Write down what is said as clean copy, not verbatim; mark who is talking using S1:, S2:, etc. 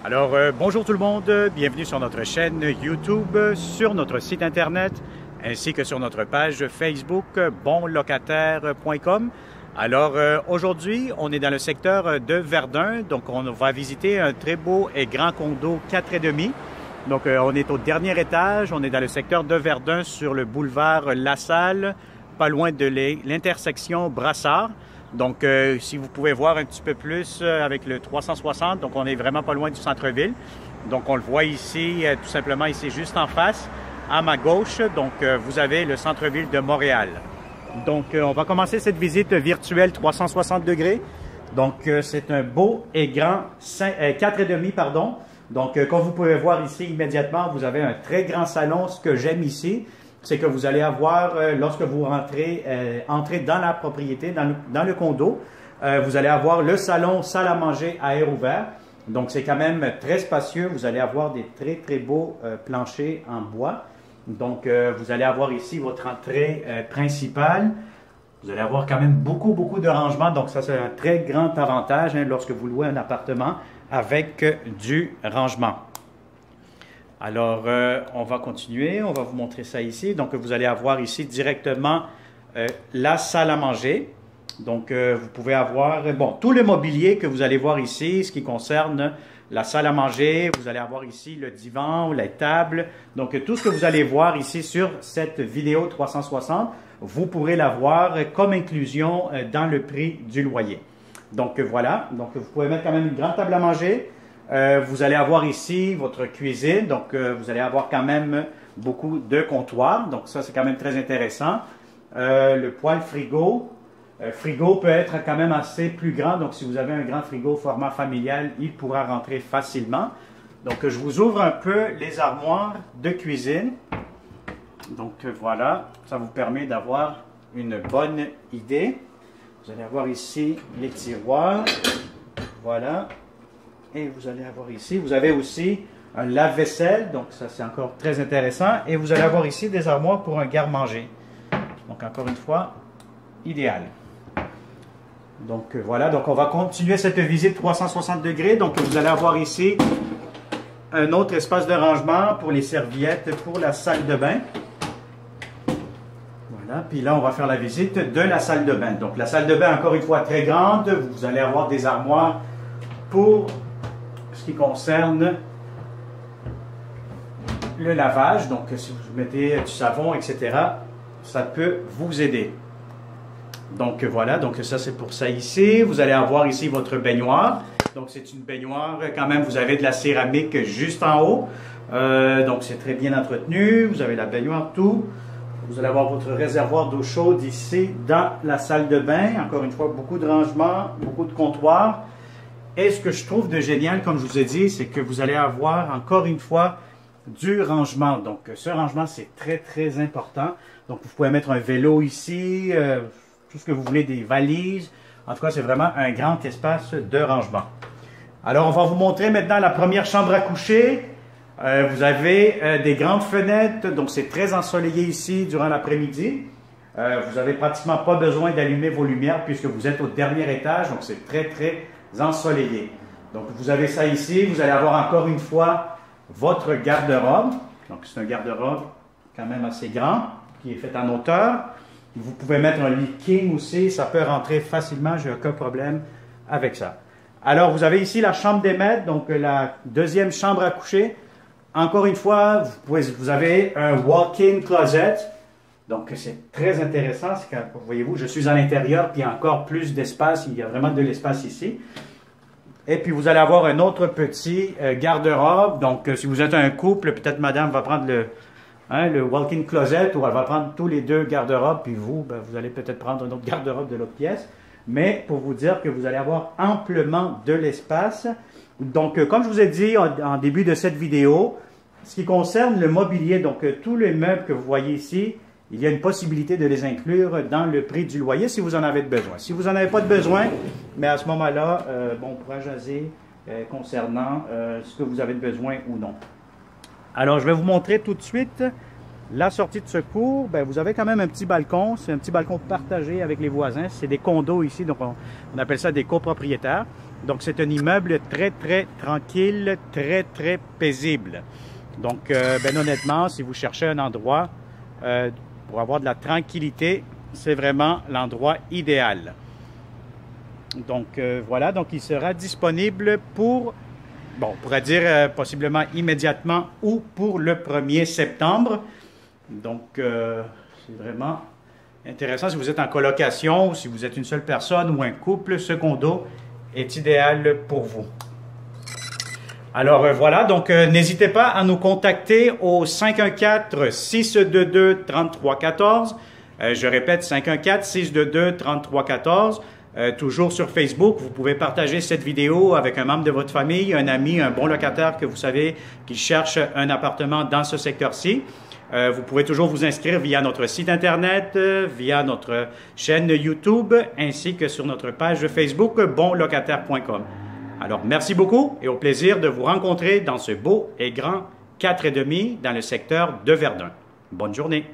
S1: Alors, bonjour tout le monde, bienvenue sur notre chaîne YouTube, sur notre site internet, ainsi que sur notre page Facebook bonlocataire.com. Alors, aujourd'hui, on est dans le secteur de Verdun, donc on va visiter un très beau et grand condo 4,5. Donc, on est au dernier étage, on est dans le secteur de Verdun sur le boulevard La Salle, pas loin de l'intersection Brassard. Donc, si vous pouvez voir un petit peu plus avec le 360, donc on est vraiment pas loin du centre-ville. Donc, on le voit ici, tout simplement ici, juste en face, à ma gauche. Donc, vous avez le centre-ville de Montréal. Donc, on va commencer cette visite virtuelle 360 degrés. Donc, c'est un beau et grand 4,5, pardon. Donc, comme vous pouvez voir ici immédiatement, vous avez un très grand salon. Ce que j'aime ici, c'est que vous allez avoir, lorsque vous entrez dans la propriété, dans le condo, vous allez avoir le salon, salle à manger à air ouvert. Donc, c'est quand même très spacieux. Vous allez avoir des très, très beaux planchers en bois. Donc, vous allez avoir ici votre entrée principale. Vous allez avoir quand même beaucoup de rangements. Donc, ça, c'est un très grand avantage lorsque vous louez un appartement avec du rangement. Alors, on va continuer, on va vous montrer ça ici. Donc, vous allez avoir ici directement la salle à manger. Donc, vous pouvez avoir, tout le mobilier que vous allez voir ici, ce qui concerne la salle à manger. Vous allez avoir ici le divan, les tables. Donc, tout ce que vous allez voir ici sur cette vidéo 360, vous pourrez l'avoir comme inclusion dans le prix du loyer. Donc, voilà. Donc, vous pouvez mettre quand même une grande table à manger. Vous allez avoir ici votre cuisine, donc vous allez avoir quand même beaucoup de comptoirs, donc ça c'est quand même très intéressant. Le poêle frigo, frigo peut être quand même assez plus grand, donc si vous avez un grand frigo format familial, il pourra rentrer facilement. Donc je vous ouvre un peu les armoires de cuisine. Donc voilà, ça vous permet d'avoir une bonne idée. Vous allez avoir ici les tiroirs, voilà. Et vous allez avoir ici, vous avez aussi un lave-vaisselle, donc ça c'est encore très intéressant. Et vous allez avoir ici des armoires pour un garde-manger. Donc encore une fois, idéal. Donc voilà, donc on va continuer cette visite 360 degrés. Donc vous allez avoir ici un autre espace de rangement pour les serviettes pour la salle de bain. Voilà, puis là on va faire la visite de la salle de bain. Donc la salle de bain encore une fois très grande, vous allez avoir des armoires pour ce qui concerne le lavage, donc si vous mettez du savon, etc., ça peut vous aider. Donc voilà, donc ça c'est pour ça ici. Vous allez avoir ici votre baignoire. Donc c'est une baignoire, quand même, vous avez de la céramique juste en haut. Donc c'est très bien entretenu. Vous avez la baignoire, tout. Vous allez avoir votre réservoir d'eau chaude ici dans la salle de bain. Encore une fois, beaucoup de rangements, beaucoup de comptoirs. Et ce que je trouve de génial, comme je vous ai dit, c'est que vous allez avoir encore une fois du rangement. Donc, ce rangement, c'est très important. Donc, vous pouvez mettre un vélo ici, tout ce que vous voulez, des valises. En tout cas, c'est vraiment un grand espace de rangement. Alors, on va vous montrer maintenant la première chambre à coucher. Vous avez des grandes fenêtres, donc c'est très ensoleillé ici durant l'après-midi. Vous n'avez pratiquement pas besoin d'allumer vos lumières puisque vous êtes au dernier étage, donc c'est très ensoleillé. Donc, vous avez ça ici. Vous allez avoir encore une fois votre garde-robe. Donc, c'est un garde-robe quand même assez grand qui est fait en hauteur. Vous pouvez mettre un lit king aussi. Ça peut rentrer facilement. J'ai aucun problème avec ça. Alors, vous avez ici la chambre des maîtres, donc la deuxième chambre à coucher. Encore une fois, vous avez un walk-in closet. Donc, c'est très intéressant. Voyez-vous, je suis à l'intérieur, puis il y a encore plus d'espace. Il y a vraiment de l'espace ici. Et puis, vous allez avoir un autre petit garde-robe. Donc, si vous êtes un couple, peut-être madame va prendre le walk-in closet ou elle va prendre tous les deux garde-robes. Puis vous, vous allez peut-être prendre un autre garde-robe de l'autre pièce. Mais pour vous dire que vous allez avoir amplement de l'espace. Donc, comme je vous ai dit en début de cette vidéo, ce qui concerne le mobilier, donc tous les meubles que vous voyez ici, il y a une possibilité de les inclure dans le prix du loyer si vous en avez besoin. Si vous n'en avez pas de besoin, mais à ce moment-là, on pourra jaser concernant ce que vous avez besoin ou non. Alors, je vais vous montrer tout de suite la sortie de secours. Vous avez quand même un petit balcon. C'est un petit balcon partagé avec les voisins. C'est des condos ici, donc on appelle ça des copropriétaires. Donc, c'est un immeuble très, très tranquille, très, très paisible. Donc, ben, honnêtement, si vous cherchez un endroit pour avoir de la tranquillité, c'est vraiment l'endroit idéal. Donc, voilà. Donc, il sera disponible pour, bon, on pourrait dire possiblement immédiatement ou pour le 1er septembre. Donc, c'est vraiment intéressant. Si vous êtes en colocation, ou si vous êtes une seule personne ou un couple, ce condo est idéal pour vous. Alors voilà, donc n'hésitez pas à nous contacter au 514-622-3314. Je répète, 514-622-3314. Toujours sur Facebook, vous pouvez partager cette vidéo avec un membre de votre famille, un ami, un bon locataire que vous savez qui cherche un appartement dans ce secteur-ci. Vous pouvez toujours vous inscrire via notre site Internet, via notre chaîne YouTube, ainsi que sur notre page Facebook bonlocataire.com. Alors, merci beaucoup et au plaisir de vous rencontrer dans ce beau et grand 4,5 dans le secteur de Verdun. Bonne journée!